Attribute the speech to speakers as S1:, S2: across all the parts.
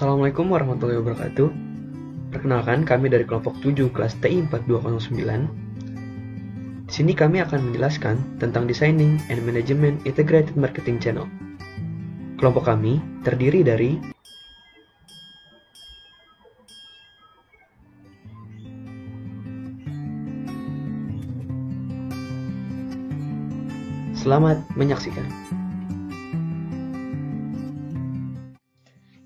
S1: Assalamualaikum warahmatullahi wabarakatuh. Perkenalkan, kami dari kelompok 7 kelas TI 4209. Di sini kami akan menjelaskan tentang Designing and Management Integrated Marketing Channel. Kelompok kami terdiri dari Selamat menyaksikan.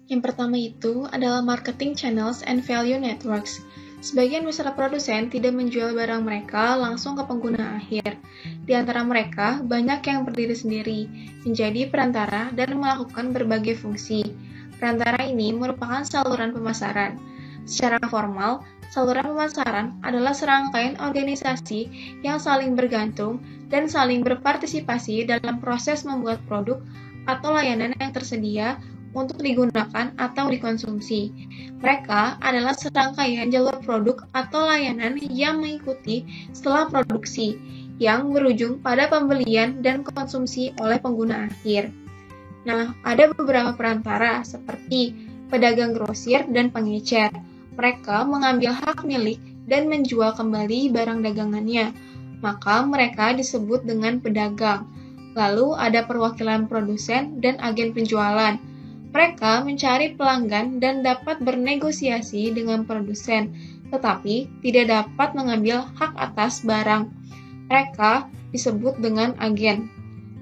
S2: Yang pertama itu adalah marketing channels and value networks. Sebagian besar produsen tidak menjual barang mereka langsung ke pengguna akhir. Di antara mereka, banyak yang berdiri sendiri, menjadi perantara dan melakukan berbagai fungsi. Perantara ini merupakan saluran pemasaran. Secara formal, saluran pemasaran adalah serangkaian organisasi yang saling bergantung dan saling berpartisipasi dalam proses membuat produk atau layanan yang tersedia untuk digunakan atau dikonsumsi. Mereka adalah serangkaian jalur produk atau layanan yang mengikuti setelah produksi, yang berujung pada pembelian dan konsumsi oleh pengguna akhir. Nah, ada beberapa perantara seperti pedagang grosir dan pengecer. Mereka mengambil hak milik dan menjual kembali barang dagangannya, maka mereka disebut dengan pedagang. Lalu ada perwakilan produsen dan agen penjualan. Mereka mencari pelanggan dan dapat bernegosiasi dengan produsen, tetapi tidak dapat mengambil hak atas barang. Mereka disebut dengan agen.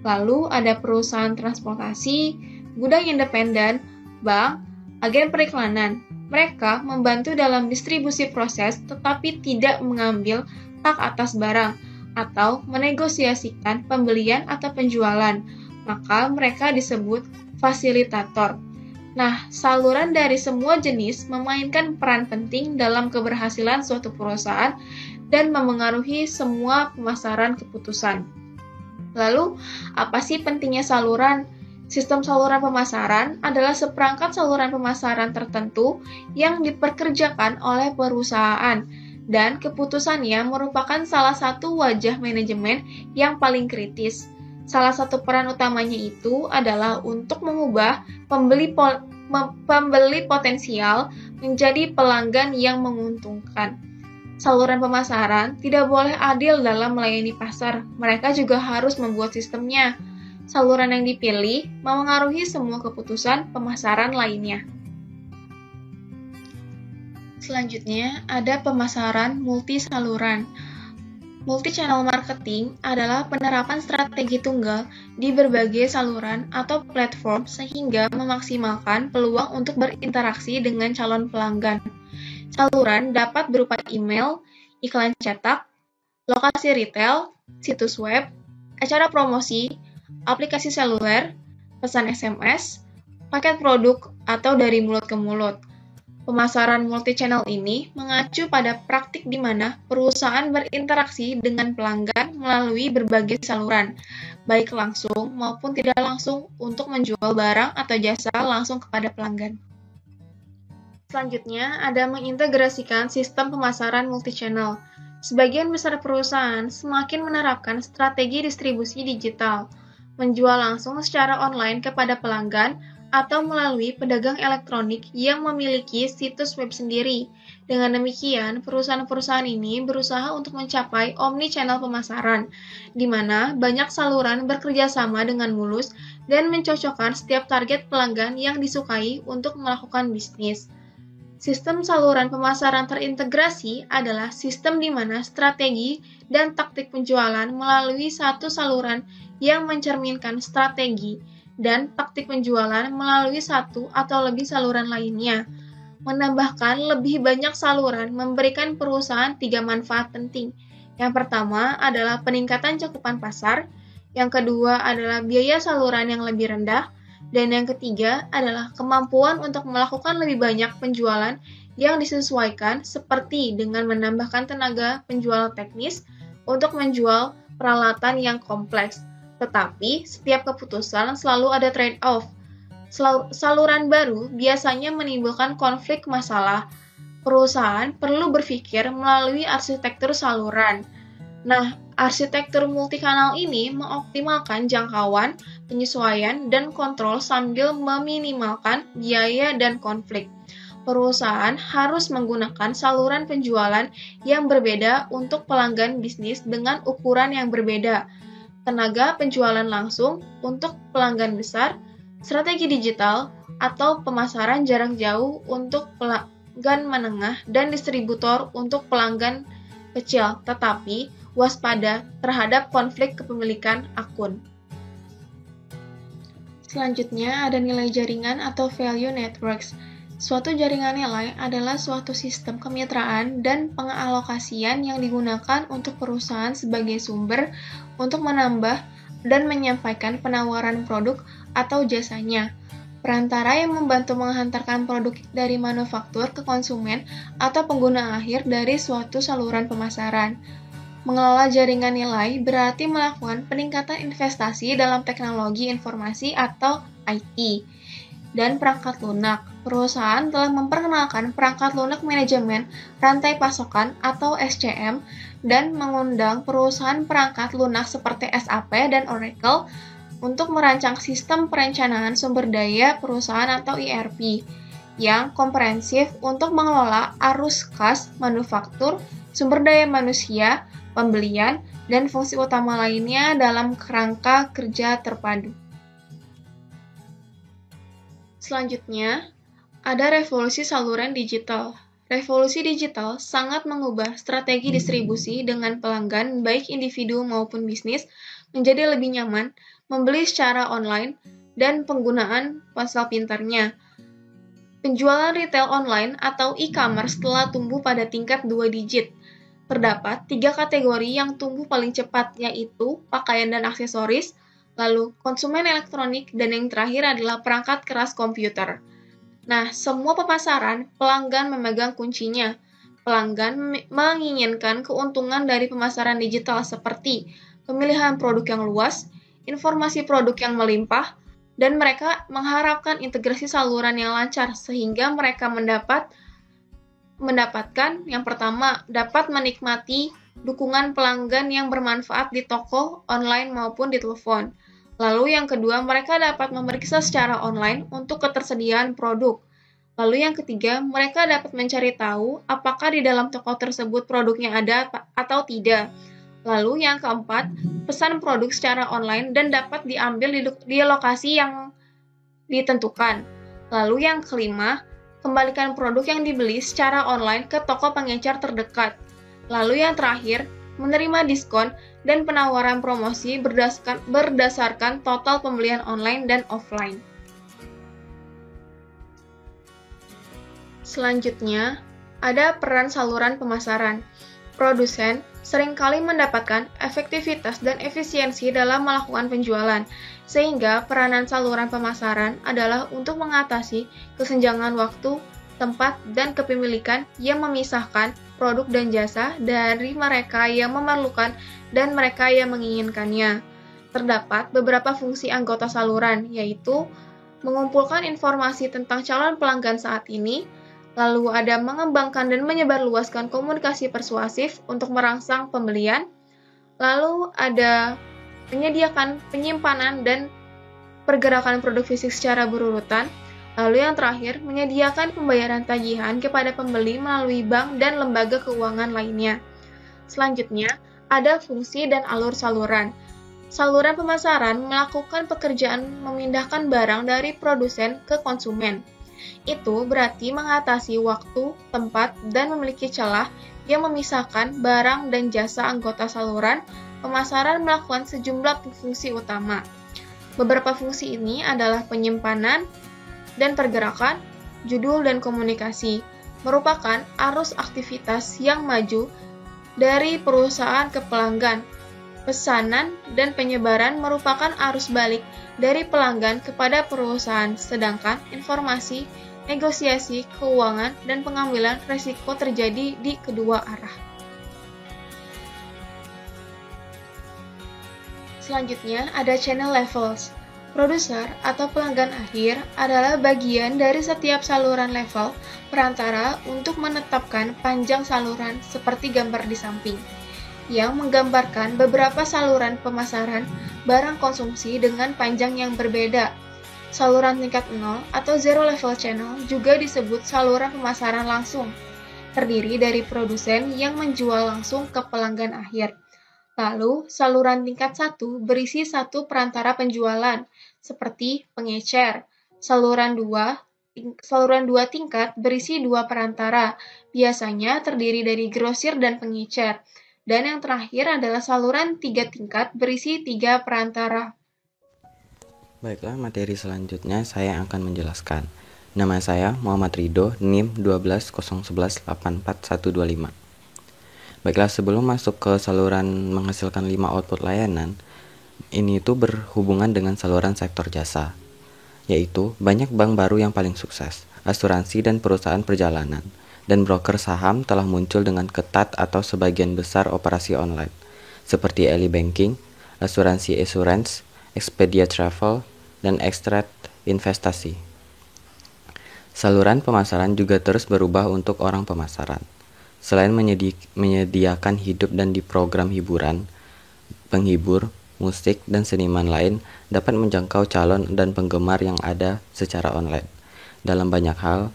S2: Lalu ada perusahaan transportasi, gudang independen, bank, agen periklanan. Mereka membantu dalam distribusi proses tetapi tidak mengambil hak atas barang atau menegosiasikan pembelian atau penjualan. Maka mereka disebut fasilitator. Nah, saluran dari semua jenis memainkan peran penting dalam keberhasilan suatu perusahaan dan memengaruhi semua pemasaran keputusan. Lalu, apa sih pentingnya saluran? Sistem saluran pemasaran adalah seperangkat saluran pemasaran tertentu yang diperkerjakan oleh perusahaan, dan keputusannya merupakan salah satu wajah manajemen yang paling kritis. Salah satu peran utamanya itu adalah untuk mengubah pembeli potensial menjadi pelanggan yang menguntungkan. Saluran pemasaran tidak boleh adil dalam melayani pasar, mereka juga harus membuat sistemnya. Saluran yang dipilih memengaruhi semua keputusan pemasaran lainnya. Selanjutnya, ada pemasaran multi-saluran. Multi-channel marketing adalah penerapan strategi tunggal di berbagai saluran atau platform sehingga memaksimalkan peluang untuk berinteraksi dengan calon pelanggan. Saluran dapat berupa email, iklan cetak, lokasi retail, situs web, acara promosi, aplikasi seluler, pesan SMS, paket produk, atau dari mulut ke mulut. Pemasaran multi-channel ini mengacu pada praktik di mana perusahaan berinteraksi dengan pelanggan melalui berbagai saluran, baik langsung maupun tidak langsung untuk menjual barang atau jasa langsung kepada pelanggan. Selanjutnya, ada mengintegrasikan sistem pemasaran multi-channel. Sebagian besar perusahaan semakin menerapkan strategi distribusi digital, menjual langsung secara online kepada pelanggan, atau melalui pedagang elektronik yang memiliki situs web sendiri. Dengan demikian, perusahaan-perusahaan ini berusaha untuk mencapai omni-channel pemasaran, di mana banyak saluran bekerja sama dengan mulus dan mencocokkan setiap target pelanggan yang disukai untuk melakukan bisnis. Sistem saluran pemasaran terintegrasi adalah sistem di mana strategi dan taktik penjualan melalui satu saluran yang mencerminkan strategi dan taktik penjualan melalui satu atau lebih saluran lainnya. Menambahkan lebih banyak saluran memberikan perusahaan 3 manfaat penting. Yang pertama adalah peningkatan cakupan pasar, yang kedua adalah biaya saluran yang lebih rendah, dan yang ketiga adalah kemampuan untuk melakukan lebih banyak penjualan yang disesuaikan seperti dengan menambahkan tenaga penjual teknis untuk menjual peralatan yang kompleks. Tetapi, setiap keputusan selalu ada trade-off. Saluran baru biasanya menimbulkan konflik masalah. Perusahaan perlu berpikir melalui arsitektur saluran. Nah, arsitektur multikanal ini mengoptimalkan jangkauan, penyesuaian, dan kontrol sambil meminimalkan biaya dan konflik. Perusahaan harus menggunakan saluran penjualan yang berbeda untuk pelanggan bisnis dengan ukuran yang berbeda. Tenaga penjualan langsung untuk pelanggan besar, strategi digital, atau pemasaran jarak jauh untuk pelanggan menengah dan distributor untuk pelanggan kecil, tetapi waspada terhadap konflik kepemilikan akun. Selanjutnya ada nilai jaringan atau value networks. Suatu jaringan nilai adalah suatu sistem kemitraan dan pengalokasian yang digunakan untuk perusahaan sebagai sumber untuk menambah dan menyampaikan penawaran produk atau jasanya. Perantara yang membantu menghantarkan produk dari manufaktur ke konsumen atau pengguna akhir dari suatu saluran pemasaran. Mengelola jaringan nilai berarti melakukan peningkatan investasi dalam teknologi informasi atau IT dan perangkat lunak. Perusahaan telah memperkenalkan perangkat lunak manajemen rantai pasokan atau SCM dan mengundang perusahaan perangkat lunak seperti SAP dan Oracle untuk merancang sistem perencanaan sumber daya perusahaan atau ERP yang komprehensif untuk mengelola arus kas, manufaktur, sumber daya manusia, pembelian, dan fungsi utama lainnya dalam kerangka kerja terpadu. Selanjutnya, ada revolusi saluran digital. Revolusi digital sangat mengubah strategi distribusi dengan pelanggan baik individu maupun bisnis menjadi lebih nyaman, membeli secara online, dan penggunaan ponsel pintarnya. Penjualan retail online atau e-commerce telah tumbuh pada tingkat 2 digit. Terdapat 3 kategori yang tumbuh paling cepat, yaitu pakaian dan aksesoris, lalu konsumen elektronik, dan yang terakhir adalah perangkat keras komputer. Nah, semua pemasaran, pelanggan memegang kuncinya. Pelanggan menginginkan keuntungan dari pemasaran digital seperti pemilihan produk yang luas, informasi produk yang melimpah, dan mereka mengharapkan integrasi saluran yang lancar sehingga mereka mendapatkan yang pertama, dapat menikmati dukungan pelanggan yang bermanfaat di toko, online maupun di telepon. Lalu yang kedua, mereka dapat memeriksa secara online untuk ketersediaan produk. Lalu yang ketiga, mereka dapat mencari tahu apakah di dalam toko tersebut produknya ada atau tidak. Lalu yang keempat, pesan produk secara online dan dapat diambil di lokasi yang ditentukan. Lalu yang kelima, kembalikan produk yang dibeli secara online ke toko pengecer terdekat. Lalu yang terakhir, menerima diskon dan penawaran promosi berdasarkan total pembelian online dan offline. Selanjutnya, ada peran saluran pemasaran. Produsen seringkali mendapatkan efektivitas dan efisiensi dalam melakukan penjualan, sehingga peranan saluran pemasaran adalah untuk mengatasi kesenjangan waktu, tempat, dan kepemilikan yang memisahkan produk dan jasa dari mereka yang memerlukan dan mereka yang menginginkannya. Terdapat beberapa fungsi anggota saluran, yaitu mengumpulkan informasi tentang calon pelanggan saat ini, lalu ada mengembangkan dan menyebarluaskan komunikasi persuasif untuk merangsang pembelian, lalu ada menyediakan penyimpanan dan pergerakan produk fisik secara berurutan, lalu yang terakhir, menyediakan pembayaran tagihan kepada pembeli melalui bank dan lembaga keuangan lainnya. Selanjutnya, ada fungsi dan alur saluran. Saluran pemasaran melakukan pekerjaan memindahkan barang dari produsen ke konsumen. Itu berarti mengatasi waktu, tempat, dan memiliki celah yang memisahkan barang dan jasa anggota saluran. Pemasaran melakukan sejumlah fungsi utama. Beberapa fungsi ini adalah penyimpanan dan pergerakan, judul dan komunikasi, merupakan arus aktivitas yang maju dari perusahaan ke pelanggan. Pesanan dan penyebaran merupakan arus balik dari pelanggan kepada perusahaan, sedangkan informasi, negosiasi, keuangan, dan pengambilan risiko terjadi di kedua arah. Selanjutnya ada channel levels. Produser atau pelanggan akhir adalah bagian dari setiap saluran level perantara untuk menetapkan panjang saluran seperti gambar di samping. yang menggambarkan beberapa saluran pemasaran barang konsumsi dengan panjang yang berbeda. Saluran tingkat 0 atau zero level channel juga disebut saluran pemasaran langsung, terdiri dari produsen yang menjual langsung ke pelanggan akhir. Lalu, saluran tingkat 1 berisi satu perantara penjualan, seperti pengecer. Saluran 2 tingkat berisi dua perantara, biasanya terdiri dari grosir dan pengecer. Dan yang terakhir adalah saluran 3 tingkat berisi 3 perantara.
S3: Baiklah, materi selanjutnya saya akan menjelaskan. Nama saya Muhammad Ridho, NIM 1201184125. Baiklah, sebelum masuk ke saluran menghasilkan 5 output layanan, ini itu berhubungan dengan saluran sektor jasa, yaitu banyak bank baru yang paling sukses, asuransi dan perusahaan perjalanan, dan broker saham telah muncul dengan ketat atau sebagian besar operasi online, seperti Ellie Banking, asuransi Assurance, Expedia Travel, dan Extract Investasi. Saluran pemasaran juga terus berubah untuk orang pemasaran. Selain menyediakan hidup dan di program hiburan, penghibur, musik, dan seniman lain dapat menjangkau calon dan penggemar yang ada secara online. Dalam banyak hal,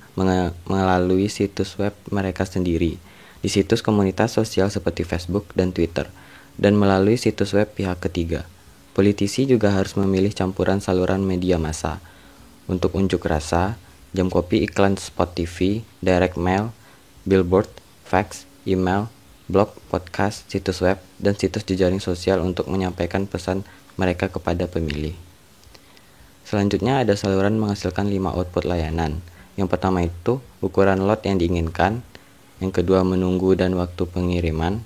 S3: melalui situs web mereka sendiri, di situs komunitas sosial seperti Facebook dan Twitter, dan melalui situs web pihak ketiga. Politisi juga harus memilih campuran saluran media massa. Untuk unjuk rasa, jam kopi, iklan spot TV, direct mail, billboard, fax, email, blog, podcast, situs web, dan situs jejaring sosial untuk menyampaikan pesan mereka kepada pemilih. Selanjutnya ada saluran menghasilkan 5 output layanan. Yang pertama itu ukuran lot yang diinginkan, yang kedua menunggu dan waktu pengiriman,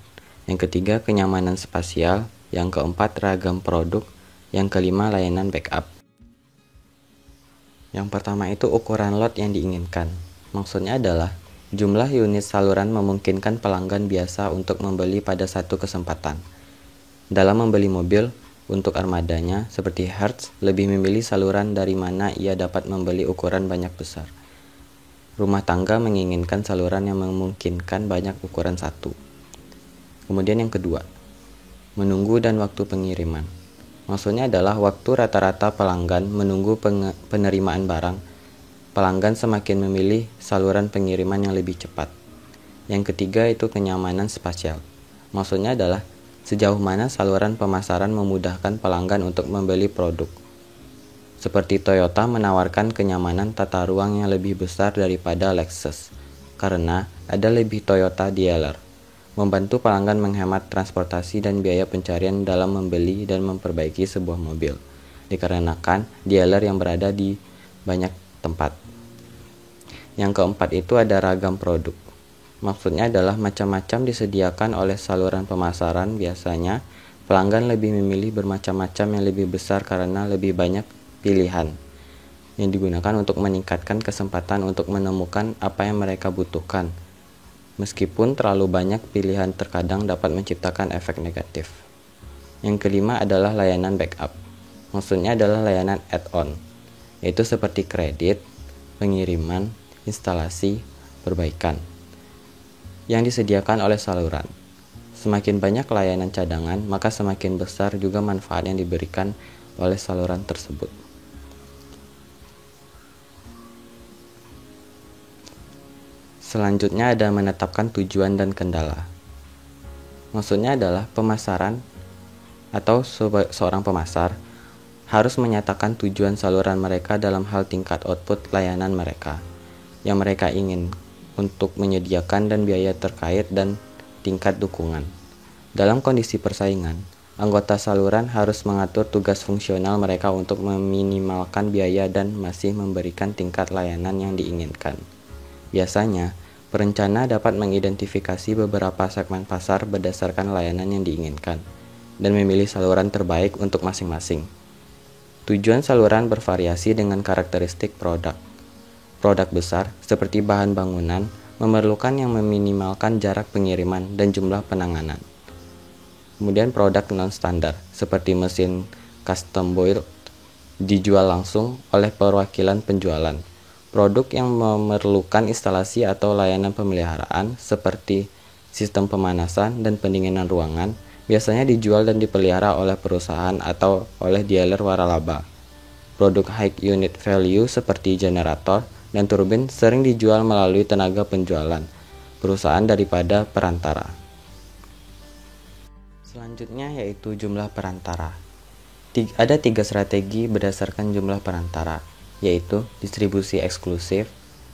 S3: yang ketiga kenyamanan spasial, yang keempat ragam produk, yang kelima layanan backup. Yang pertama itu ukuran lot yang diinginkan. Maksudnya adalah jumlah unit saluran memungkinkan pelanggan biasa untuk membeli pada satu kesempatan. Dalam membeli mobil, untuk armadanya, seperti Hertz, lebih memilih saluran dari mana ia dapat membeli ukuran banyak besar. Rumah tangga menginginkan saluran yang memungkinkan banyak ukuran satu. Kemudian yang kedua, menunggu dan waktu pengiriman. Maksudnya adalah waktu rata-rata pelanggan menunggu penerimaan barang. Pelanggan semakin memilih saluran pengiriman yang lebih cepat. Yang ketiga itu kenyamanan spasial. Maksudnya adalah sejauh mana saluran pemasaran memudahkan pelanggan untuk membeli produk. Seperti Toyota menawarkan kenyamanan tata ruang yang lebih besar daripada Lexus, karena ada lebih Toyota dealer, membantu pelanggan menghemat transportasi dan biaya pencarian dalam membeli dan memperbaiki sebuah mobil, dikarenakan dealer yang berada di banyak tempat. Yang keempat itu ada ragam produk. Maksudnya adalah macam-macam disediakan oleh saluran pemasaran. Biasanya pelanggan lebih memilih bermacam-macam yang lebih besar karena lebih banyak pilihan yang digunakan untuk meningkatkan kesempatan untuk menemukan apa yang mereka butuhkan. Meskipun terlalu banyak pilihan terkadang dapat menciptakan efek negatif. Yang kelima adalah layanan backup. Maksudnya adalah layanan add-on, yaitu seperti kredit, pengiriman, instalasi, perbaikan yang disediakan oleh saluran. Semakin banyak layanan cadangan, maka semakin besar juga manfaat yang diberikan oleh saluran tersebut. Selanjutnya ada menetapkan tujuan dan kendala. Maksudnya adalah pemasaran atau seorang pemasar harus menyatakan tujuan saluran mereka dalam hal tingkat output layanan mereka yang mereka ingin untuk menyediakan dan biaya terkait dan tingkat dukungan. Dalam kondisi persaingan, anggota saluran harus mengatur tugas fungsional mereka untuk meminimalkan biaya dan masih memberikan tingkat layanan yang diinginkan. Biasanya, perencana dapat mengidentifikasi beberapa segmen pasar berdasarkan layanan yang diinginkan dan memilih saluran terbaik untuk masing-masing. Tujuan saluran bervariasi dengan karakteristik produk. Produk besar, seperti bahan bangunan, memerlukan yang meminimalkan jarak pengiriman dan jumlah penanganan. Kemudian produk non-standar, seperti mesin custom build, dijual langsung oleh perwakilan penjualan. Produk yang memerlukan instalasi atau layanan pemeliharaan, seperti sistem pemanasan, dan pendinginan ruangan biasanya dijual dan dipelihara oleh perusahaan atau oleh dealer waralaba. Produk high unit value seperti generator dan turbin sering dijual melalui tenaga penjualan perusahaan daripada perantara. Selanjutnya yaitu jumlah perantara. Ada 3 strategi berdasarkan jumlah perantara, yaitu distribusi eksklusif,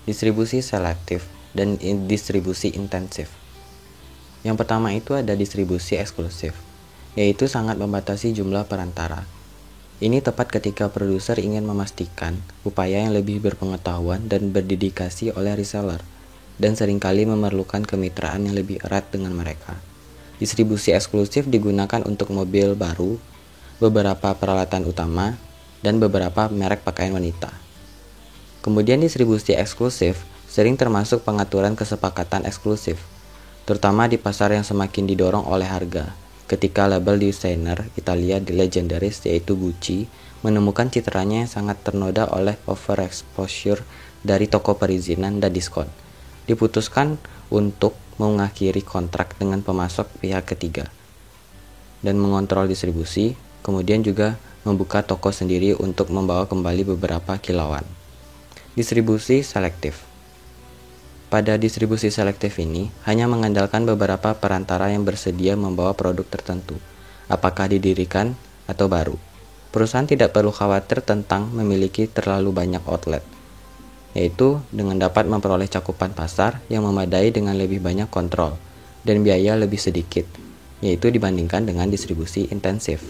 S3: distribusi selektif, dan distribusi intensif. Yang pertama itu ada distribusi eksklusif, yaitu sangat membatasi jumlah perantara. Ini tepat ketika produser ingin memastikan upaya yang lebih berpengetahuan dan berdedikasi oleh reseller, dan seringkali memerlukan kemitraan yang lebih erat dengan mereka. Distribusi eksklusif digunakan untuk mobil baru, beberapa peralatan utama, dan beberapa merek pakaian wanita. Kemudian distribusi eksklusif sering termasuk pengaturan kesepakatan eksklusif, terutama di pasar yang semakin didorong oleh harga. Ketika label desainer Italia legendaris yaitu Gucci menemukan citranya yang sangat ternoda oleh overexposure dari toko perizinan dan diskon, diputuskan untuk mengakhiri kontrak dengan pemasok pihak ketiga dan mengontrol distribusi, kemudian juga membuka toko sendiri untuk membawa kembali beberapa kilauan. Distribusi selektif. Pada distribusi selektif ini, hanya mengandalkan beberapa perantara yang bersedia membawa produk tertentu, apakah didirikan atau baru. Perusahaan tidak perlu khawatir tentang memiliki terlalu banyak outlet, yaitu dengan dapat memperoleh cakupan pasar yang memadai dengan lebih banyak kontrol dan biaya lebih sedikit, yaitu dibandingkan dengan distribusi intensif.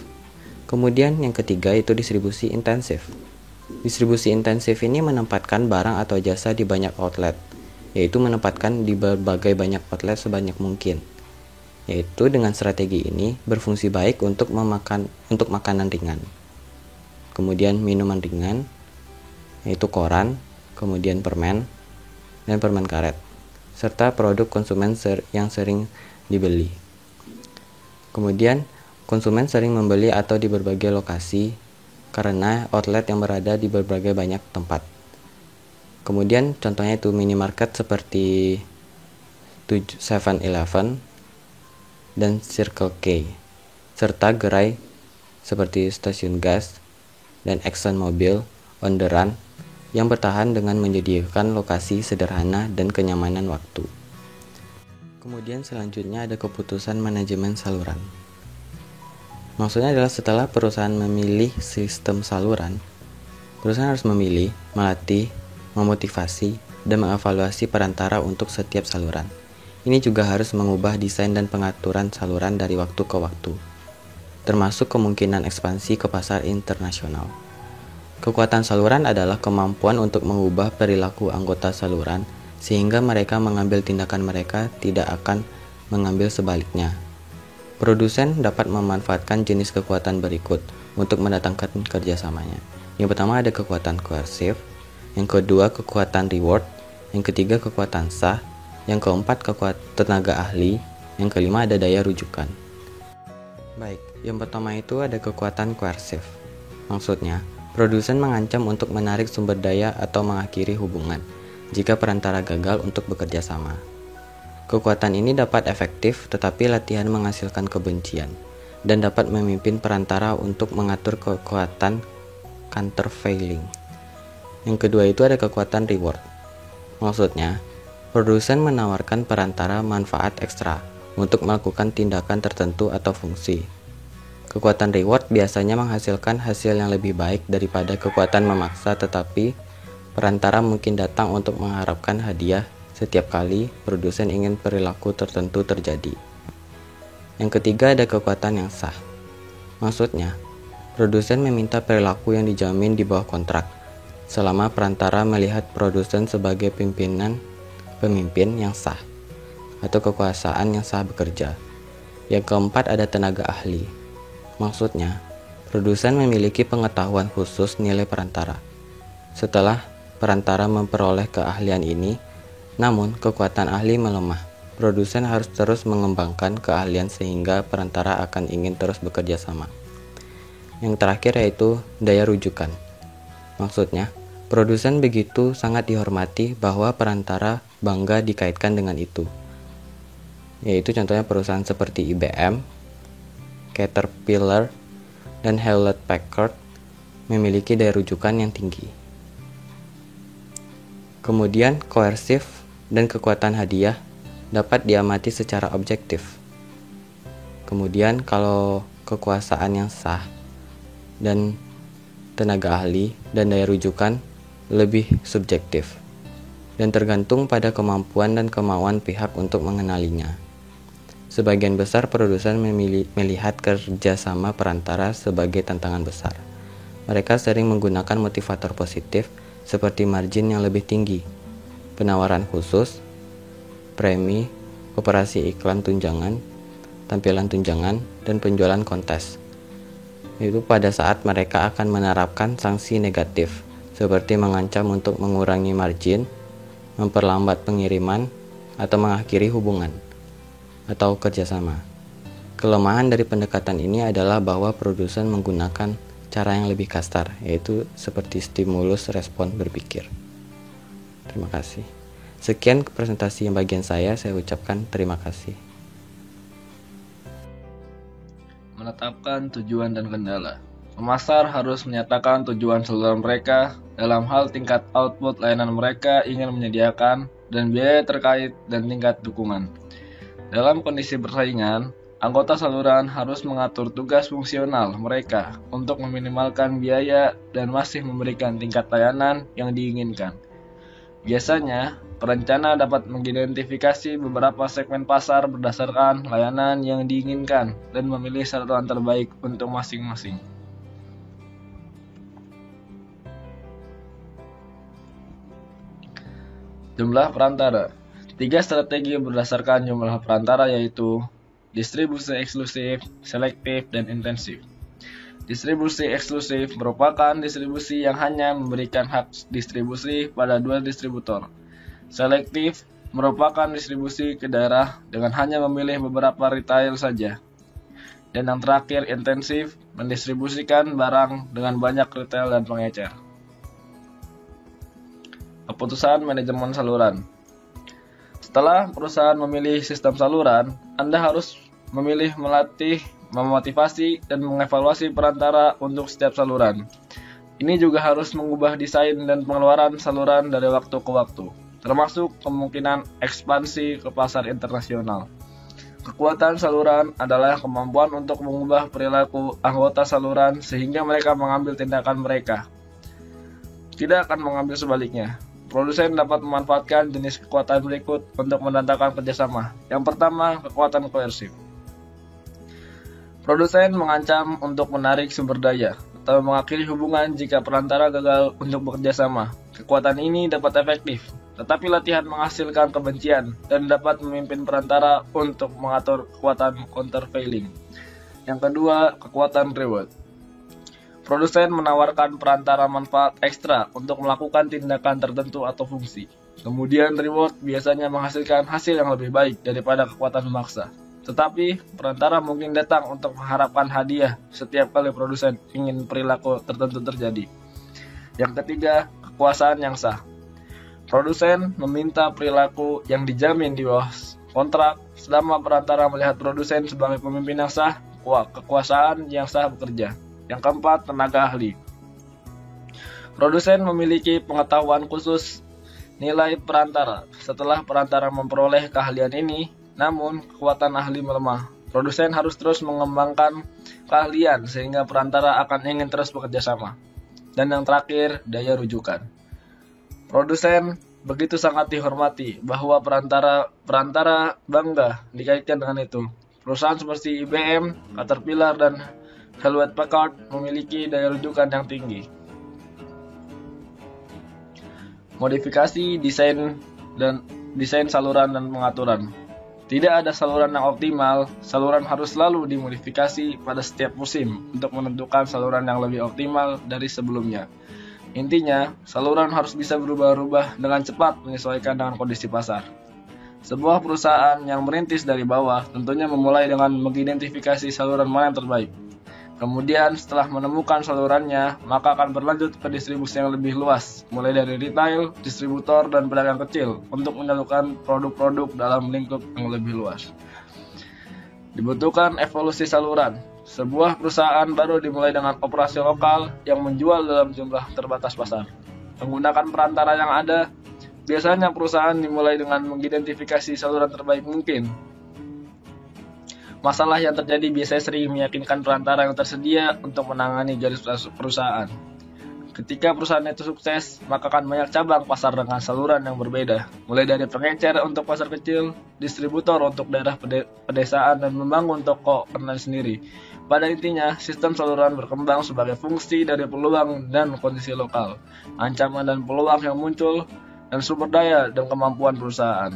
S3: Kemudian yang ketiga itu distribusi intensif. Distribusi intensif ini menempatkan barang atau jasa di banyak outlet, yaitu menempatkan di berbagai banyak outlet sebanyak mungkin. Yaitu dengan strategi ini berfungsi baik untuk makanan ringan. Kemudian minuman ringan, yaitu koran, kemudian permen, dan permen karet, serta produk konsumen yang sering dibeli. Kemudian konsumen sering membeli atau di berbagai lokasi karena outlet yang berada di berbagai banyak tempat. Kemudian contohnya itu minimarket seperti 7-Eleven dan Circle K, serta gerai seperti stasiun gas dan Exxon Mobil on the run yang bertahan dengan menyediakan lokasi sederhana dan kenyamanan waktu. Kemudian selanjutnya ada keputusan manajemen saluran. Maksudnya adalah setelah perusahaan memilih sistem saluran, perusahaan harus memilih, melatih, memotivasi, dan mengevaluasi perantara untuk setiap saluran. Ini juga harus mengubah desain dan pengaturan saluran dari waktu ke waktu, termasuk kemungkinan ekspansi ke pasar internasional. Kekuatan saluran adalah kemampuan untuk mengubah perilaku anggota saluran sehingga mereka mengambil tindakan mereka tidak akan mengambil sebaliknya. Produsen dapat memanfaatkan jenis kekuatan berikut untuk mendatangkan kerjasamanya. Yang pertama ada kekuatan koersif, yang kedua kekuatan reward, yang ketiga kekuatan sah, yang keempat kekuatan tenaga ahli, yang kelima ada daya rujukan. Baik, yang pertama itu ada kekuatan koersif. Maksudnya, produsen mengancam untuk menarik sumber daya atau mengakhiri hubungan jika perantara gagal untuk bekerja sama. Kekuatan ini dapat efektif, tetapi latihan menghasilkan kebencian dan dapat memimpin perantara untuk mengatur kekuatan countervailing. Yang kedua itu ada kekuatan reward. Maksudnya, produsen menawarkan perantara manfaat ekstra untuk melakukan tindakan tertentu atau fungsi. Kekuatan reward biasanya menghasilkan hasil yang lebih baik daripada kekuatan memaksa, tetapi perantara mungkin datang untuk mengharapkan hadiah setiap kali produsen ingin perilaku tertentu terjadi. Yang ketiga ada kekuatan yang sah. Maksudnya, produsen meminta perilaku yang dijamin di bawah kontrak, selama perantara melihat produsen sebagai pemimpin yang sah, atau kekuasaan yang sah bekerja. Yang keempat ada tenaga ahli. Maksudnya, produsen memiliki pengetahuan khusus nilai perantara. Setelah perantara memperoleh keahlian ini, namun kekuatan ahli melemah, produsen harus terus mengembangkan keahlian sehingga perantara akan ingin terus bekerja sama. Yang terakhir yaitu daya rujukan. Maksudnya, produsen begitu sangat dihormati bahwa perantara bangga dikaitkan dengan itu. yaitu contohnya perusahaan seperti IBM, Caterpillar, dan Hewlett-Packard memiliki daya rujukan yang tinggi. Kemudian, koersif dan kekuatan hadiah dapat diamati secara objektif. Kemudian, kalau kekuasaan yang sah dan tenaga ahli dan daya rujukan lebih subjektif dan tergantung pada kemampuan dan kemauan pihak untuk mengenalinya. Sebagian besar produsen melihat kerjasama perantara sebagai tantangan besar. Mereka sering menggunakan motivator positif seperti margin yang lebih tinggi, penawaran khusus, premi, operasi iklan tunjangan, tampilan tunjangan, dan penjualan kontes. Itu pada saat mereka akan menerapkan sanksi negatif, seperti mengancam untuk mengurangi margin, memperlambat pengiriman, atau mengakhiri hubungan atau kerjasama. Kelemahan dari pendekatan ini adalah bahwa produsen menggunakan cara yang lebih kasar, yaitu seperti stimulus respon berpikir. Terima kasih. Sekian presentasi yang bagian saya ucapkan terima kasih.
S4: Menetapkan tujuan dan kendala. Pemasar harus menyatakan tujuan saluran mereka dalam hal tingkat output layanan mereka ingin menyediakan dan biaya terkait dan tingkat dukungan. Dalam kondisi persaingan, anggota saluran harus mengatur tugas fungsional mereka untuk meminimalkan biaya dan masih memberikan tingkat layanan yang diinginkan. Biasanya, perencana dapat mengidentifikasi beberapa segmen pasar berdasarkan layanan yang diinginkan dan memilih saluran terbaik untuk masing-masing. Jumlah perantara. 3 strategi berdasarkan jumlah perantara yaitu distribusi eksklusif, selektif, dan intensif. Distribusi eksklusif merupakan distribusi yang hanya memberikan hak distribusi pada 2 distributor. Selektif merupakan distribusi ke daerah dengan hanya memilih beberapa retail saja. Dan yang terakhir, intensif mendistribusikan barang dengan banyak retail dan pengecer. Keputusan manajemen saluran. Setelah perusahaan memilih sistem saluran, Anda harus memilih, melatih, memotivasi, dan mengevaluasi perantara untuk setiap saluran. Ini juga harus mengubah desain dan pengeluaran saluran dari waktu ke waktu, termasuk kemungkinan ekspansi ke pasar internasional. Kekuatan saluran adalah kemampuan untuk mengubah perilaku anggota saluran sehingga mereka mengambil tindakan mereka. Tidak akan mengambil sebaliknya. Produsen dapat memanfaatkan jenis kekuatan berikut untuk mendatangkan kerjasama. Yang pertama, kekuatan koersif. Produsen mengancam untuk menarik sumber daya atau mengakhiri hubungan jika perantara gagal untuk bekerja sama. Kekuatan ini dapat efektif, tetapi latihan menghasilkan kebencian dan dapat memimpin perantara untuk mengatur kekuatan countervailing. Yang kedua, kekuatan reward. Produsen menawarkan perantara manfaat ekstra untuk melakukan tindakan tertentu atau fungsi. Kemudian reward biasanya menghasilkan hasil yang lebih baik daripada kekuatan memaksa. Tetapi perantara mungkin datang untuk mengharapkan hadiah setiap kali produsen ingin perilaku tertentu terjadi. Yang ketiga, kekuasaan yang sah. Produsen meminta perilaku yang dijamin di bawah kontrak selama perantara melihat produsen sebagai pemimpin yang sah, kekuasaan yang sah bekerja. Yang keempat, tenaga ahli. Produsen memiliki pengetahuan khusus nilai perantara. Setelah perantara memperoleh keahlian ini, namun kekuatan ahli melemah. Produsen harus terus mengembangkan keahlian sehingga perantara akan ingin terus bekerja sama. Dan yang terakhir, daya rujukan. Produsen begitu sangat dihormati bahwa perantara bangga dikaitkan dengan itu. Perusahaan seperti IBM, Caterpillar, dan Hewlett-Packard memiliki daya rujukan yang tinggi. Modifikasi desain saluran dan pengaturan. Tidak ada saluran yang optimal, saluran harus selalu dimodifikasi pada setiap musim untuk menentukan saluran yang lebih optimal dari sebelumnya. Intinya, saluran harus bisa berubah-ubah dengan cepat menyesuaikan dengan kondisi pasar. Sebuah perusahaan yang merintis dari bawah tentunya memulai dengan mengidentifikasi saluran mana yang terbaik. Kemudian setelah menemukan salurannya, maka akan berlanjut ke distribusi yang lebih luas, mulai dari retail, distributor, dan pedagang kecil untuk menyalurkan produk-produk dalam lingkup yang lebih luas. Dibutuhkan evolusi saluran. Sebuah perusahaan baru dimulai dengan operasi lokal yang menjual dalam jumlah terbatas pasar. Menggunakan perantara yang ada, biasanya perusahaan dimulai dengan mengidentifikasi saluran terbaik mungkin. Masalah yang terjadi biasanya sering meyakinkan perantara yang tersedia untuk menangani garis perusahaan. Ketika perusahaan itu sukses, maka akan banyak cabang pasar dengan saluran yang berbeda, mulai dari pengecer untuk pasar kecil, distributor untuk daerah pedesaan, dan membangun toko online sendiri. Pada intinya, sistem saluran berkembang sebagai fungsi dari peluang dan kondisi lokal, ancaman dan peluang yang muncul, dan sumber daya dan kemampuan perusahaan.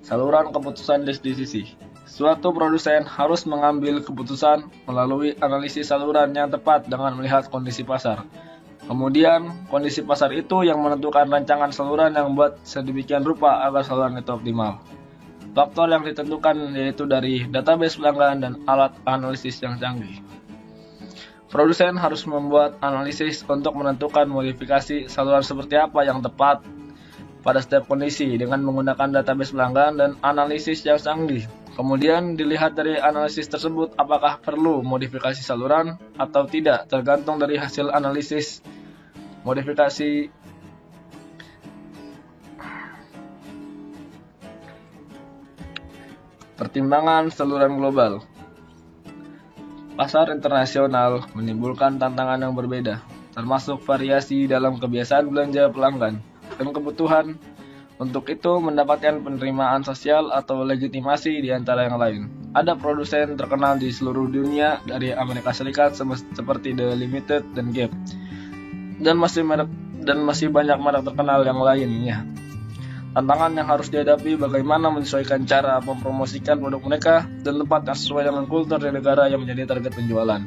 S4: Saluran keputusan diskusi. Suatu produsen harus mengambil keputusan melalui analisis saluran yang tepat dengan melihat kondisi pasar. Kemudian, kondisi pasar itu yang menentukan rancangan saluran yang buat sedemikian rupa agar saluran itu optimal. Faktor yang ditentukan yaitu dari database pelanggan dan alat analisis yang canggih. Produsen harus membuat analisis untuk menentukan modifikasi saluran seperti apa yang tepat pada setiap kondisi dengan menggunakan database pelanggan dan analisis yang canggih. Kemudian dilihat dari analisis tersebut apakah perlu modifikasi saluran atau tidak, tergantung dari hasil analisis modifikasi. Pertimbangan saluran global. Pasar internasional menimbulkan tantangan yang berbeda, termasuk variasi dalam kebiasaan belanja pelanggan dan kebutuhan. Untuk itu, mendapatkan penerimaan sosial atau legitimasi di antara yang lain. Ada produsen terkenal di seluruh dunia dari Amerika Serikat seperti The Limited dan Gap, dan masih banyak merek terkenal yang lainnya. Tantangan yang harus dihadapi bagaimana menyesuaikan cara mempromosikan produk mereka dan tempat yang sesuai dengan kultur di negara yang menjadi target penjualan.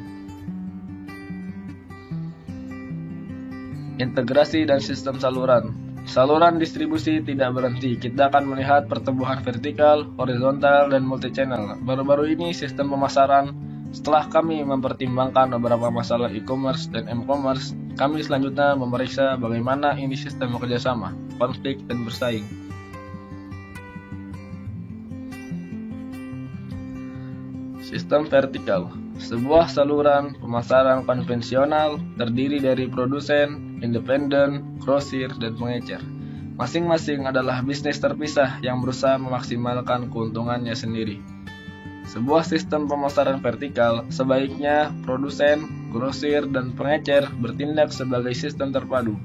S4: Integrasi dan sistem saluran. Saluran distribusi tidak berhenti. Kita akan melihat pertumbuhan vertikal, horizontal, dan multi-channel. Baru-baru ini sistem pemasaran. Setelah kami mempertimbangkan beberapa masalah e-commerce dan m-commerce, kami selanjutnya memeriksa bagaimana ini sistem bekerja sama, konflik, dan bersaing. Sistem vertikal. Sebuah saluran pemasaran konvensional terdiri dari produsen, independen, grosir, dan pengecer. Masing-masing adalah bisnis terpisah yang berusaha memaksimalkan keuntungannya sendiri. Sebuah sistem pemasaran vertikal sebaiknya produsen, grosir, dan pengecer bertindak sebagai sistem terpadu.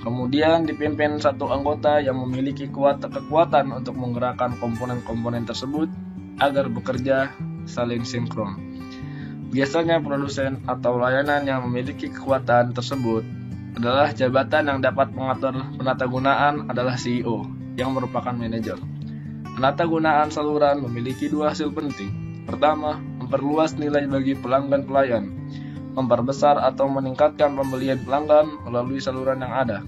S4: Kemudian dipimpin satu anggota yang memiliki kekuatan untuk menggerakkan komponen-komponen tersebut agar bekerja saling sinkron. Biasanya produsen atau layanan yang memiliki kekuatan tersebut adalah jabatan yang dapat mengatur penatagunaan adalah CEO, yang merupakan manajer. Penatagunaan saluran memiliki dua hasil penting. Pertama, memperluas nilai bagi pelanggan pelayan, memperbesar atau meningkatkan pembelian pelanggan melalui saluran yang ada.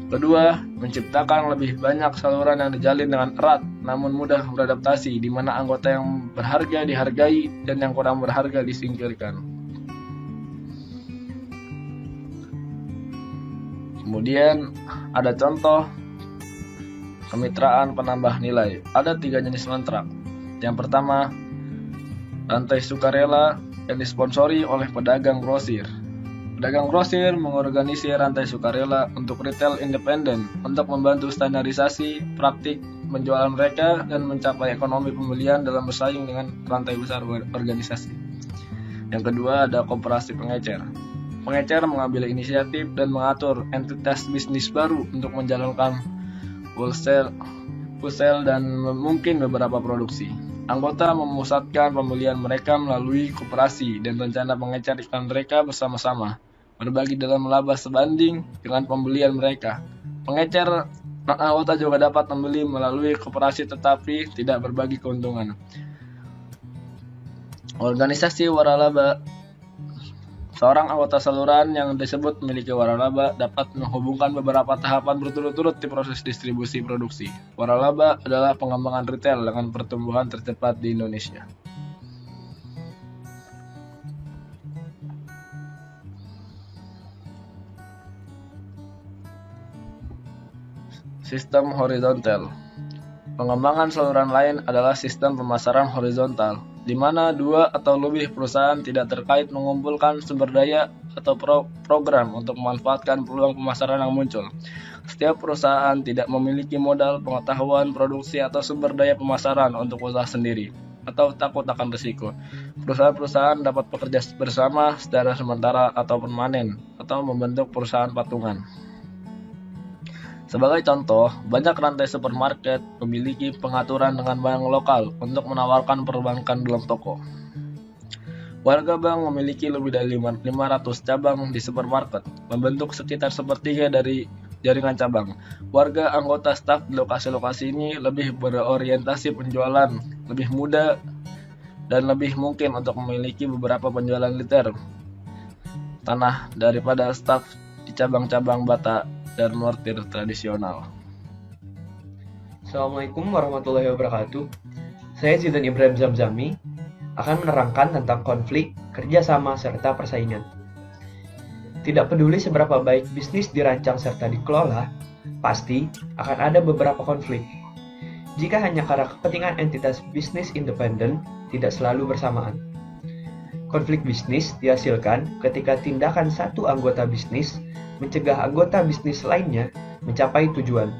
S4: Kedua, menciptakan lebih banyak saluran yang dijalin dengan erat namun mudah beradaptasi, di mana anggota yang berharga dihargai dan yang kurang berharga disingkirkan. Kemudian ada contoh kemitraan penambah nilai. Ada 3 jenis kontrak. Yang pertama, rantai sukarela yang disponsori oleh pedagang grosir. Pedagang grosir mengorganisir rantai sukarela untuk retail independen untuk membantu standarisasi praktik penjualan mereka dan mencapai ekonomi pembelian dalam bersaing dengan rantai besar organisasi. Yang kedua ada koperasi pengecer. Pengecer mengambil inisiatif dan mengatur entitas bisnis baru untuk menjalankan wholesale dan mungkin beberapa produksi. Anggota memusatkan pembelian mereka melalui koperasi dan rencana pengecer iklan mereka bersama-sama, berbagi dalam laba sebanding dengan pembelian mereka. Pengecer anggota juga dapat membeli melalui koperasi tetapi tidak berbagi keuntungan. Organisasi waralaba. Seorang anggota saluran yang disebut memiliki waralaba dapat menghubungkan beberapa tahapan berturut-turut di proses distribusi produksi. Waralaba adalah pengembangan retail dengan pertumbuhan tercepat di Indonesia. Sistem horizontal. Pengembangan saluran lain adalah sistem pemasaran horizontal, di mana dua atau lebih perusahaan tidak terkait mengumpulkan sumber daya atau program untuk memanfaatkan peluang pemasaran yang muncul. Setiap perusahaan tidak memiliki modal, pengetahuan, produksi, atau sumber daya pemasaran untuk usaha sendiri, atau takut akan risiko. Perusahaan-perusahaan dapat bekerja bersama secara sementara atau permanen, atau membentuk perusahaan patungan. Sebagai contoh, banyak rantai supermarket memiliki pengaturan dengan bank lokal untuk menawarkan perbankan dalam toko. Warga bank memiliki lebih dari 500 cabang di supermarket, membentuk sekitar sepertiga dari jaringan cabang. Warga anggota staf di lokasi-lokasi ini lebih berorientasi penjualan, lebih mudah, dan lebih mungkin untuk memiliki beberapa penjualan liter tanah daripada staf di cabang-cabang bata dan mortir tradisional.
S1: Assalamualaikum warahmatullahi wabarakatuh. Saya Zidan Ibrahim Zamzami akan menerangkan tentang konflik, kerjasama, serta persaingan. Tidak peduli seberapa baik bisnis dirancang serta dikelola, pasti akan ada beberapa konflik. Jika hanya karena kepentingan entitas bisnis independen, tidak selalu bersamaan. Konflik bisnis dihasilkan ketika tindakan satu anggota bisnis mencegah anggota bisnis lainnya mencapai tujuan.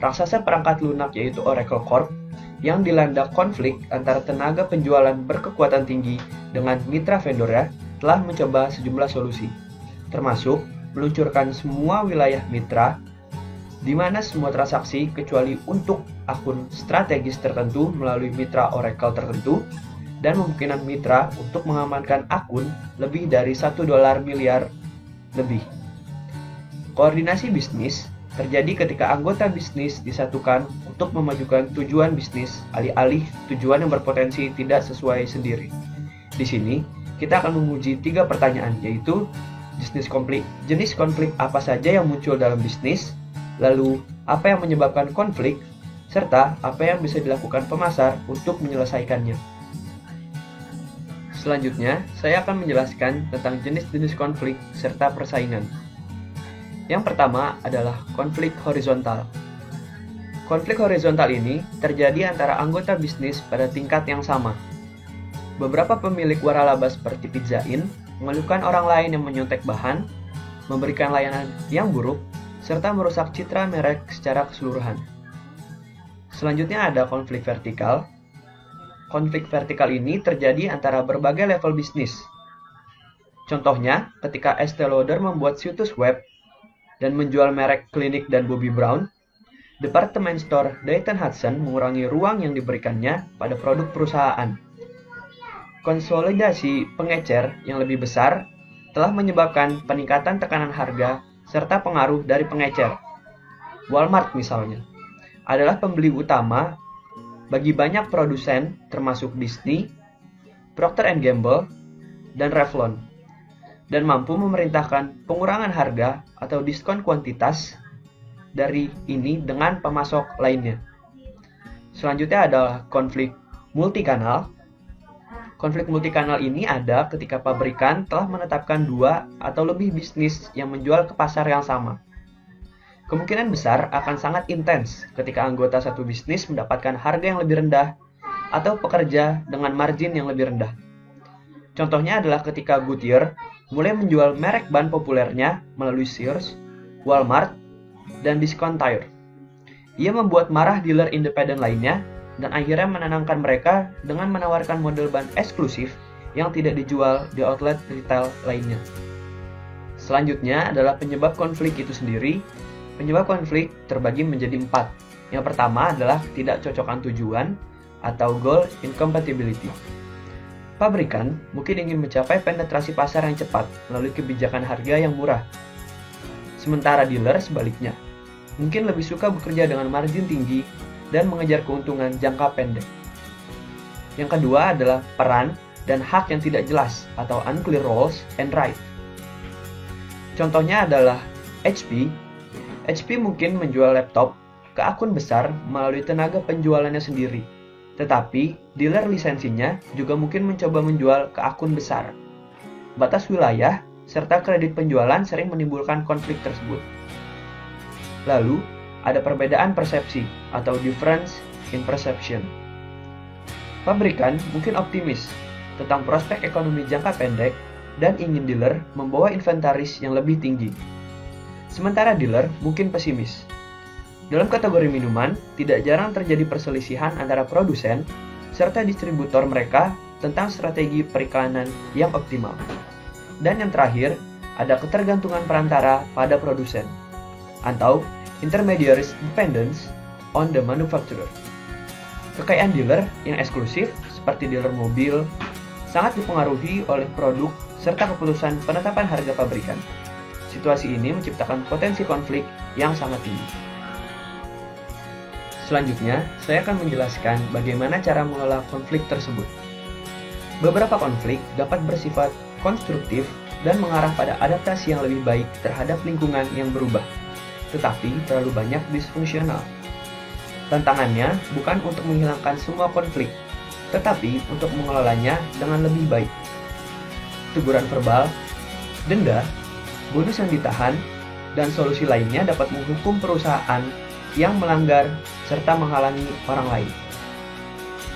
S1: Raksasa perangkat lunak yaitu Oracle Corp yang dilanda konflik antara tenaga penjualan berkekuatan tinggi dengan mitra vendornya telah mencoba sejumlah solusi, termasuk meluncurkan semua wilayah mitra di mana semua transaksi kecuali untuk akun strategis tertentu melalui mitra Oracle tertentu dan memungkinkan mitra untuk mengamankan akun lebih dari $1 miliar lebih. Koordinasi bisnis terjadi ketika anggota bisnis disatukan untuk memajukan tujuan bisnis alih-alih tujuan yang berpotensi tidak sesuai sendiri. Di sini, kita akan menguji 3 pertanyaan, yaitu jenis konflik apa saja yang muncul dalam bisnis, lalu apa yang menyebabkan konflik, serta apa yang bisa dilakukan pemasar untuk menyelesaikannya. Selanjutnya, saya akan menjelaskan tentang jenis-jenis konflik serta persaingan. Yang pertama adalah konflik horizontal. Konflik horizontal ini terjadi antara anggota bisnis pada tingkat yang sama. Beberapa pemilik waralaba seperti Pizza Inn mengeluhkan orang lain yang menyontek bahan, memberikan layanan yang buruk, serta merusak citra merek secara keseluruhan. Selanjutnya ada konflik vertikal. Konflik vertikal ini terjadi antara berbagai level bisnis. Contohnya, ketika Estée Lauder membuat situs web dan menjual merek Clinique dan Bobbi Brown, departemen store Dayton Hudson mengurangi ruang yang diberikannya pada produk perusahaan. Konsolidasi pengecer yang lebih besar telah menyebabkan peningkatan tekanan harga serta pengaruh dari pengecer. Walmart misalnya adalah pembeli utama bagi banyak produsen termasuk Disney, Procter & Gamble, dan Revlon, dan mampu memerintahkan pengurangan harga atau diskon kuantitas dari ini dengan pemasok lainnya. Selanjutnya adalah konflik multikanal. Konflik multikanal ini ada ketika pabrikan telah menetapkan 2 atau lebih bisnis yang menjual ke pasar yang sama. Kemungkinan besar akan sangat intens ketika anggota satu bisnis mendapatkan harga yang lebih rendah atau pekerja dengan margin yang lebih rendah. Contohnya adalah ketika Goodyear mulai menjual merek ban populernya melalui Sears, Walmart, dan Discount Tire. Ia membuat marah dealer independen lainnya dan akhirnya menenangkan mereka dengan menawarkan model ban eksklusif yang tidak dijual di outlet retail lainnya. Selanjutnya adalah penyebab konflik itu sendiri. Penyebab konflik terbagi menjadi 4. Yang pertama adalah ketidakcocokan tujuan atau goal incompatibility. Pabrikan mungkin ingin mencapai penetrasi pasar yang cepat melalui kebijakan harga yang murah. Sementara dealer sebaliknya, mungkin lebih suka bekerja dengan margin tinggi dan mengejar keuntungan jangka pendek. Yang kedua adalah peran dan hak yang tidak jelas atau unclear roles and rights. Contohnya adalah HP. HP mungkin menjual laptop ke akun besar melalui tenaga penjualannya sendiri. Tetapi, dealer lisensinya juga mungkin mencoba menjual ke akun besar. Batas wilayah serta kredit penjualan sering menimbulkan konflik tersebut. Lalu, ada perbedaan persepsi atau difference in perception. Pabrikan mungkin optimis tentang prospek ekonomi jangka pendek dan ingin dealer membawa inventaris yang lebih tinggi. Sementara dealer mungkin pesimis. Dalam kategori minuman, tidak jarang terjadi perselisihan antara produsen serta distributor mereka tentang strategi periklanan yang optimal. Dan yang terakhir, ada ketergantungan perantara pada produsen, atau intermediaries dependence on the manufacturer. Kekayaan dealer yang eksklusif, seperti dealer mobil, sangat dipengaruhi oleh produk serta keputusan penetapan harga pabrikan. Situasi ini menciptakan potensi konflik yang sangat tinggi. Selanjutnya, saya akan menjelaskan bagaimana cara mengelola konflik tersebut. Beberapa konflik dapat bersifat konstruktif dan mengarah pada adaptasi yang lebih baik terhadap lingkungan yang berubah, tetapi terlalu banyak disfungsional. Tantangannya bukan untuk menghilangkan semua konflik, tetapi untuk mengelolanya dengan lebih baik. Teguran verbal, denda, bonus yang ditahan, dan solusi lainnya dapat menghukum perusahaan yang melanggar serta menghalangi orang lain.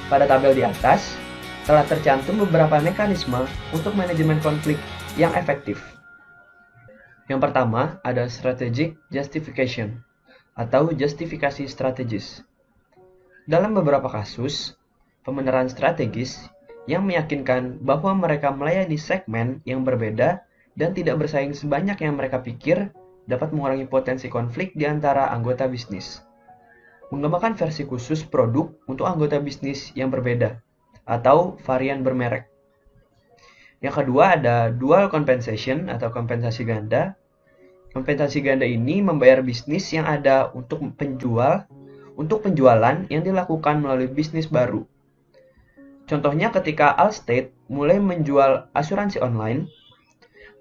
S1: Pada tabel di atas, telah tercantum beberapa mekanisme untuk manajemen konflik yang efektif. Yang pertama, ada strategic justification atau justifikasi strategis. Dalam beberapa kasus, pembenaran strategis yang meyakinkan bahwa mereka melayani segmen yang berbeda dan tidak bersaing sebanyak yang mereka pikir dapat mengurangi potensi konflik di antara anggota bisnis. Mengembangkan versi khusus produk untuk anggota bisnis yang berbeda, atau varian bermerek. Yang kedua ada dual compensation atau kompensasi ganda. Kompensasi ganda ini membayar bisnis yang ada untuk penjualan yang dilakukan melalui bisnis baru. Contohnya ketika Allstate mulai menjual asuransi online,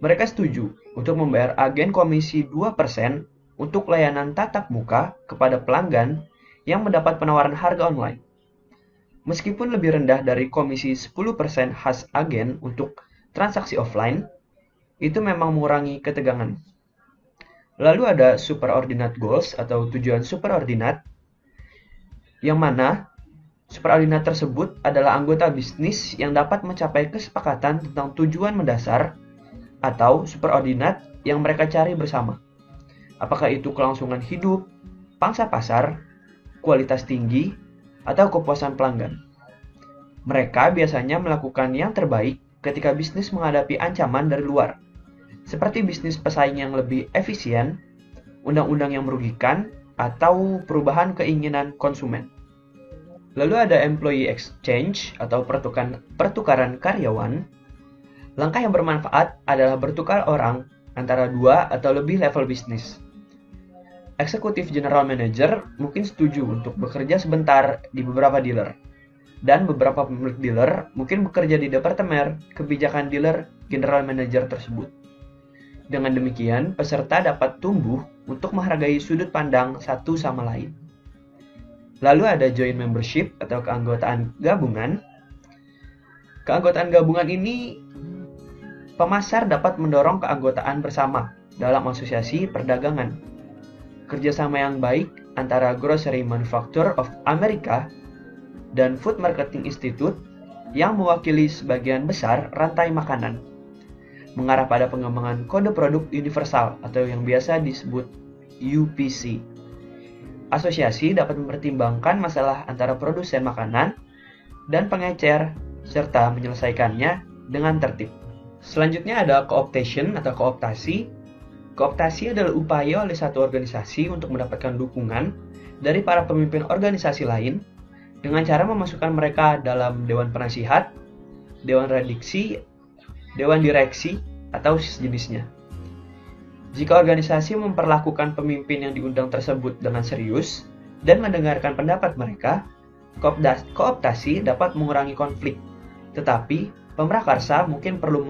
S1: mereka setuju untuk membayar agen komisi 2% untuk layanan tatap muka kepada pelanggan yang mendapat penawaran harga online. Meskipun lebih rendah dari komisi 10% khas agen untuk transaksi offline, itu memang mengurangi ketegangan. Lalu ada superordinate goals atau tujuan superordinat, yang mana superordinat tersebut adalah anggota bisnis yang dapat mencapai kesepakatan tentang tujuan mendasar atau superordinat yang mereka cari bersama. Apakah itu kelangsungan hidup, pangsa pasar, kualitas tinggi, atau kepuasan pelanggan. Mereka biasanya melakukan yang terbaik ketika bisnis menghadapi ancaman dari luar, seperti bisnis pesaing yang lebih efisien, undang-undang yang merugikan, atau perubahan keinginan konsumen. Lalu ada employee exchange atau pertukaran karyawan. Langkah yang bermanfaat adalah bertukar orang antara dua atau lebih level bisnis. Eksekutif General Manager mungkin setuju untuk bekerja sebentar di beberapa dealer, dan beberapa pemilik dealer mungkin bekerja di departemen kebijakan dealer General Manager tersebut. Dengan demikian, peserta dapat tumbuh untuk menghargai sudut pandang satu sama lain. Lalu ada joint membership atau keanggotaan gabungan. Keanggotaan gabungan ini, pemasar dapat mendorong keanggotaan bersama dalam asosiasi perdagangan. Kerjasama yang baik antara Grocery Manufacturer of America dan Food Marketing Institute yang mewakili sebagian besar rantai makanan, mengarah pada pengembangan kode produk universal atau yang biasa disebut UPC. Asosiasi dapat mempertimbangkan masalah antara produsen makanan dan pengecer serta menyelesaikannya dengan tertib. Selanjutnya ada co-optation atau kooptasi. Kooptasi adalah upaya oleh satu organisasi untuk mendapatkan dukungan dari para pemimpin organisasi lain dengan cara memasukkan mereka dalam dewan penasihat, dewan rediksi, dewan direksi, atau sejenisnya. Jika organisasi memperlakukan pemimpin yang diundang tersebut dengan serius dan mendengarkan pendapat mereka, kooptasi dapat mengurangi konflik. Tetapi, pemrakarsa mungkin perlu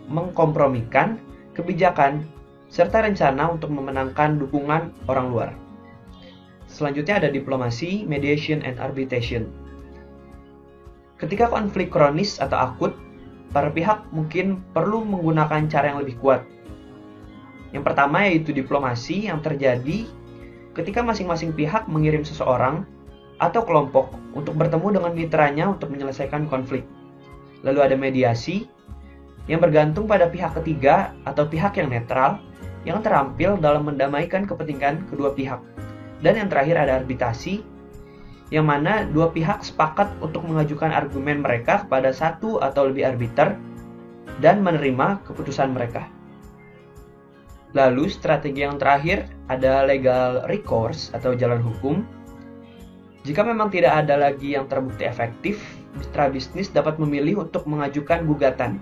S1: mengkompromikan kebijakan serta rencana untuk memenangkan dukungan orang luar. Selanjutnya ada diplomasi, mediation, and arbitration. Ketika konflik kronis atau akut, para pihak mungkin perlu menggunakan cara yang lebih kuat. Yang pertama yaitu diplomasi yang terjadi ketika masing-masing pihak mengirim seseorang atau kelompok untuk bertemu dengan mitranya untuk menyelesaikan konflik. Lalu ada mediasi, yang bergantung pada pihak ketiga atau pihak yang netral, yang terampil dalam mendamaikan kepentingan kedua pihak. Dan yang terakhir ada arbitrasi, yang mana dua pihak sepakat untuk mengajukan argumen mereka kepada satu atau lebih arbiter dan menerima keputusan mereka. Lalu strategi yang terakhir ada legal recourse atau jalan hukum. Jika memang tidak ada lagi yang terbukti efektif, mitra bisnis dapat memilih untuk mengajukan gugatan.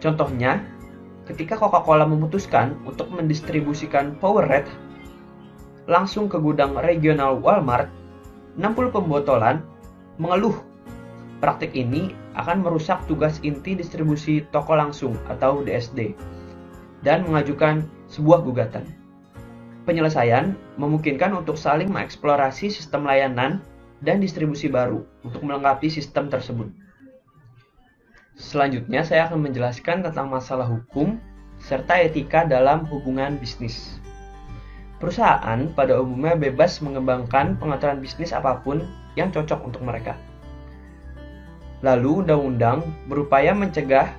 S1: Contohnya, ketika Coca-Cola memutuskan untuk mendistribusikan Powerade langsung ke gudang regional Walmart, 60 pembotolan mengeluh praktik ini akan merusak tugas inti distribusi toko langsung atau DSD dan mengajukan sebuah gugatan. Penyelesaian memungkinkan untuk saling mengeksplorasi sistem layanan dan distribusi baru untuk melengkapi sistem tersebut. Selanjutnya saya akan menjelaskan tentang masalah hukum serta etika dalam hubungan bisnis. Perusahaan pada umumnya bebas mengembangkan pengaturan bisnis apapun yang cocok untuk mereka. Lalu undang-undang berupaya mencegah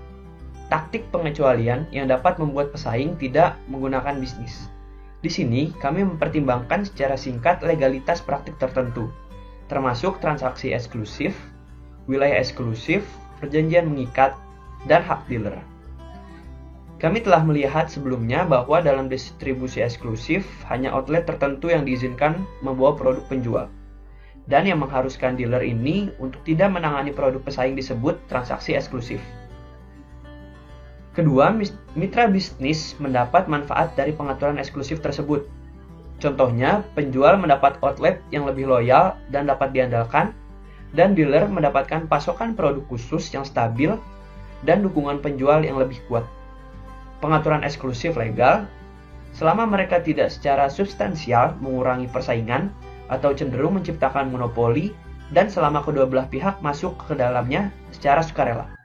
S1: taktik pengecualian yang dapat membuat pesaing tidak menggunakan bisnis. Di sini kami mempertimbangkan secara singkat legalitas praktik tertentu, termasuk transaksi eksklusif, wilayah eksklusif, perjanjian mengikat, dan hak dealer. Kami telah melihat sebelumnya bahwa dalam distribusi eksklusif hanya outlet tertentu yang diizinkan membawa produk penjual, dan yang mengharuskan dealer ini untuk tidak menangani produk pesaing disebut transaksi eksklusif. Kedua, mitra bisnis mendapat manfaat dari pengaturan eksklusif tersebut. Contohnya, penjual mendapat outlet yang lebih loyal dan dapat diandalkan, dan dealer mendapatkan pasokan produk khusus yang stabil dan dukungan penjual yang lebih kuat. Pengaturan eksklusif legal, selama mereka tidak secara substansial mengurangi persaingan atau cenderung menciptakan monopoli, dan selama kedua belah pihak masuk ke dalamnya secara sukarela.